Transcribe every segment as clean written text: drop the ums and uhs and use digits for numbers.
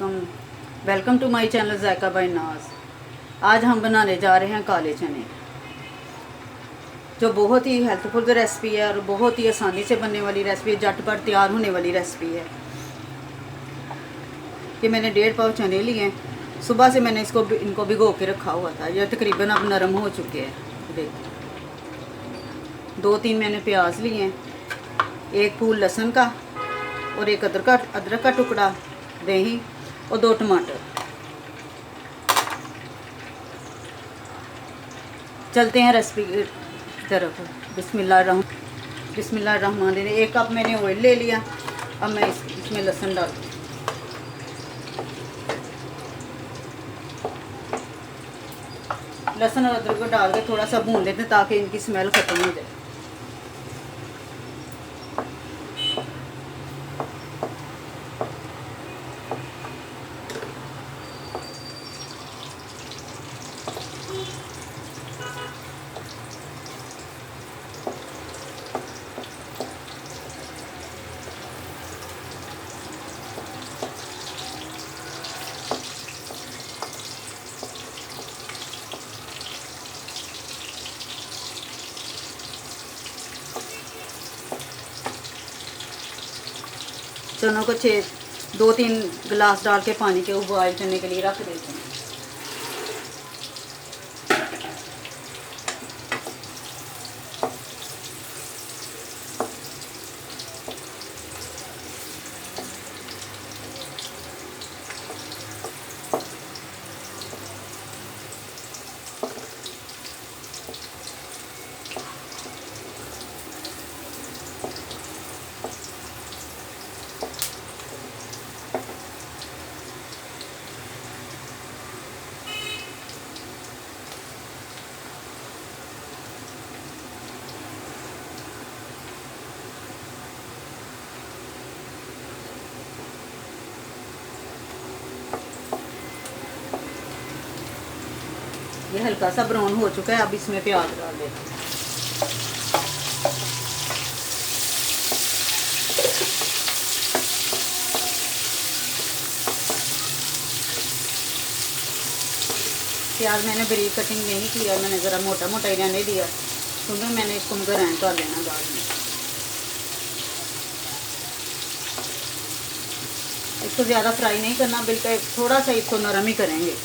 वालेकुम। Welcome to my channel Zaika by Naaz. आज हम बनाने जा रहे हैं काले चने, जो बहुत ही हेल्थफुल रेसिपी है और बहुत ही आसानी से बनने वाली रेसिपी है, झटपट तैयार होने वाली रेसिपी है। ये मैंने 1.5 पाव चने लिए हैं। सुबह से मैंने इनको भिगो के रखा हुआ था। ये तकरीबन अब नरम हो चुके हैं। देखिए, 2-3 मैंने प्याज लिए हैं, 1 फूल लहसुन का और 1 अदरक का टुकड़ा, दही और 2 टमाटर। चलते हैं रेसिपी की तरफ। बिस्मिल्लाहिर्रहमानिर्रहीम। 1 कप मैंने ऑयल ले लिया। अब मैं इसमें लहसुन डाल दूँ। लहसुन और अदरक को डाल के थोड़ा सा भून लेते हैं ताकि इनकी स्मेल ख़त्म हो जाए। चनों को 2-3 गिलास डाल के पानी के उबाल करने के लिए रख देते हैं। ये हल्का सा ब्राउन हो चुका है। अब इसमें प्याज डाल देते हैं। प्याज मैंने बारीक कटिंग नहीं किया, मैंने ज़रा मोटा मोटा ही रहने दिया, क्योंकि मैंने इसको ग्राइंड कर लेना बाद में। इसको ज़्यादा फ्राई नहीं करना, बिल्कुल थोड़ा सा इसको नरम ही करेंगे।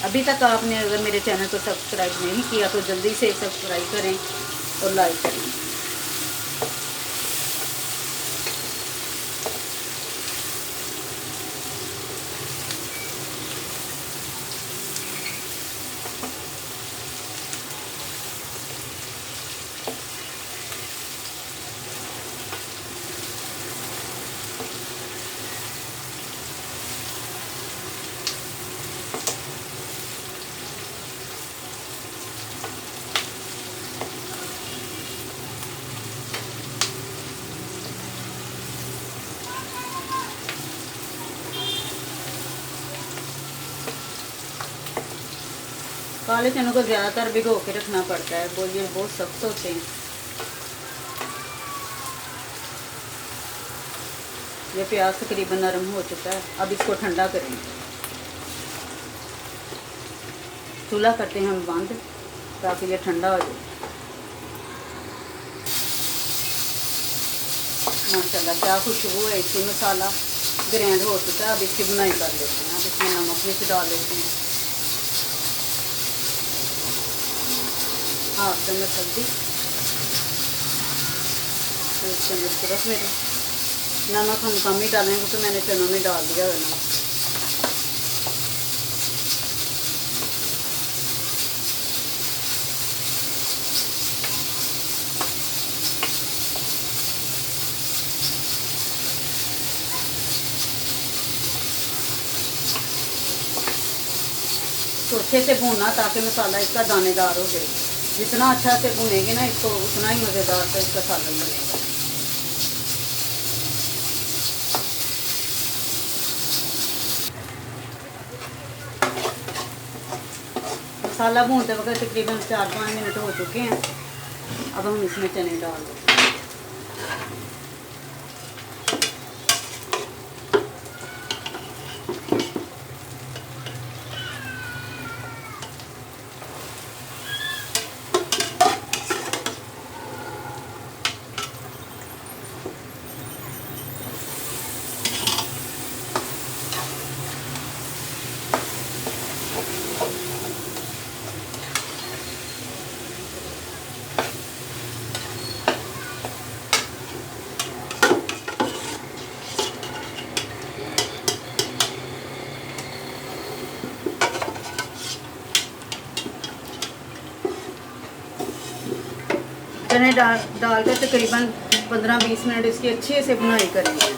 अभी तक आपने अगर मेरे चैनल को सब्सक्राइब नहीं किया तो जल्दी से सब्सक्राइब करें और लाइक करें। काले चनों को ज़्यादातर भिगो के रखना पड़ता है, ये बहुत सख्त होते हैं। ये प्याज तकरीबन नरम हो चुका है। अब इसको ठंडा करेंगे। चूल्हा करते हैं हम बंद ताकि ये ठंडा हो जाए। माशाल्लाह क्या खुशबू है इसकी। मसाला ग्राइंड हो चुका है। अब इसकी बुनाई कर लेते हैं। अब इसमें नमक मिर्च डाल देते हैं, हाफ चम्मच हल्दी, 1 चम्मच सिर्फ मेरे। नमक हम कम ही डालेंगे क्योंकि मैंने चनों में डाल दिया है नमक। इसको अच्छे से भूनना ताकि मसाला इसका दानेदार हो जाए। जितना अच्छा से भुनेंगे ना इसको उतना ही मज़ेदार सा इसका सालन बनेगा। मसाला भूनते वक्त तकरीबन 4-5 मिनट हो चुके हैं। अब हम इसमें चने डाल देंगे। चने डाल कर तकरीबन 15-20 मिनट इसकी अच्छे से भुनाई करेंगे।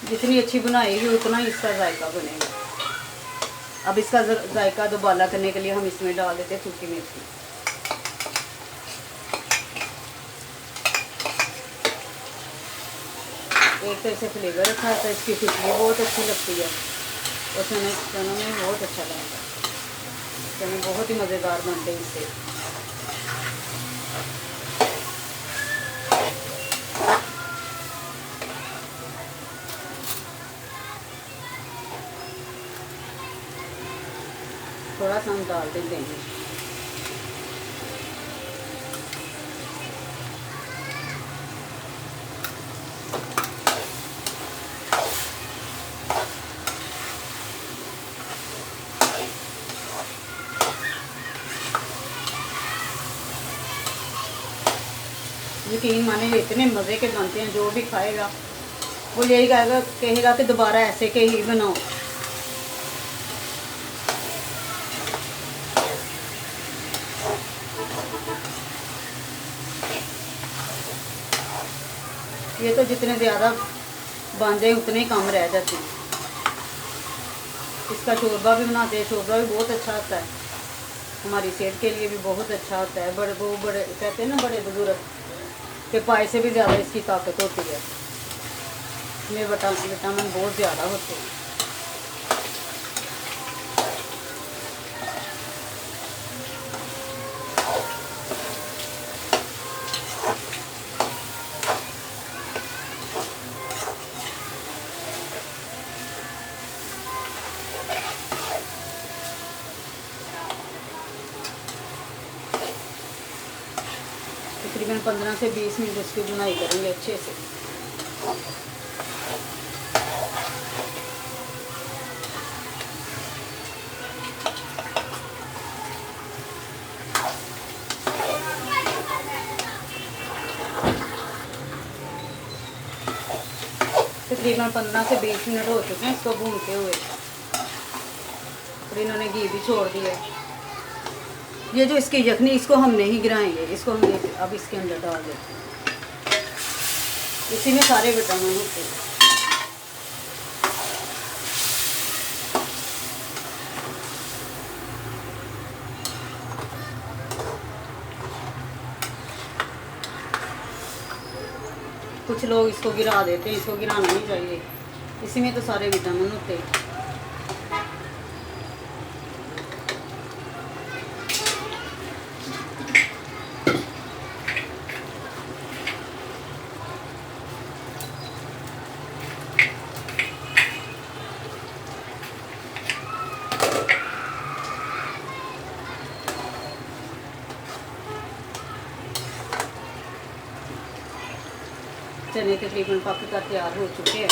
जितनी अच्छी बनाएगी उतना ही इसका जायका बनेगा। अब इसका जायका दोबारा करने के लिए हम इसमें डाल देते हैं सूखी मिर्ची। एक तरह से फ्लेवर रखा है तो इसकी खुशबू बहुत अच्छी लगती है और चनों में बहुत अच्छा लगता है। चने बहुत ही मज़ेदार बनते हैं इससे। थोड़ा सा हम डाल देंगे। यकीन माने इतने मज़े के बनते हैं, जो भी खाएगा वो यही कहेगा कि दोबारा ऐसे के ही बनाओ। ये तो जितने ज़्यादा बन जाए उतने ही कम रह जाते हैं। इसका शोरबा भी बनाते हैं, शोरबा भी बहुत अच्छा होता है, हमारी सेहत के लिए भी बहुत अच्छा होता है। बड़े कहते हैं ना बड़े बुजुर्ग के पाए से भी ज़्यादा इसकी ताकत होती है। इसमें विटामिन बहुत ज़्यादा होते हैं। तकरीबन 15 से 20 मिनट इसकी बुनाई करेंगे अच्छे से। तकरीबन 15 से 20 मिनट हो चुके हैं इसको भूनते हुए और इन्होंने घी भी छोड़ दिया। ये जो इसकी यखनी, इसको हम नहीं गिराएंगे, इसको हम अब इसके अंदर डाल देते हैं। इसी में सारे विटामिन होते हैं। कुछ लोग इसको गिरा देते हैं, इसको गिराना नहीं चाहिए, इसी में तो सारे विटामिन होते हैं। चने तकरीबन पक कर तैयार हो चुके हैं।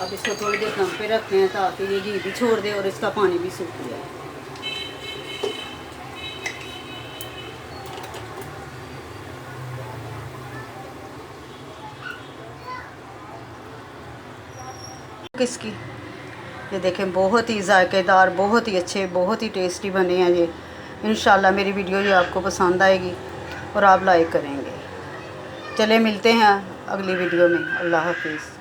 अब इसको थोड़ी देर दम पे रखते हैं ताकि ये घी भी छोड़ दे और इसका पानी भी सूख जाए। इसकी ये देखें बहुत ही जायकेदार, बहुत ही अच्छे, बहुत ही टेस्टी बने हैं ये। इंशाल्लाह मेरी वीडियो ये आपको पसंद आएगी और आप लाइक करेंगे। चले मिलते हैं अगली वीडियो में। अल्लाह हाफिज़।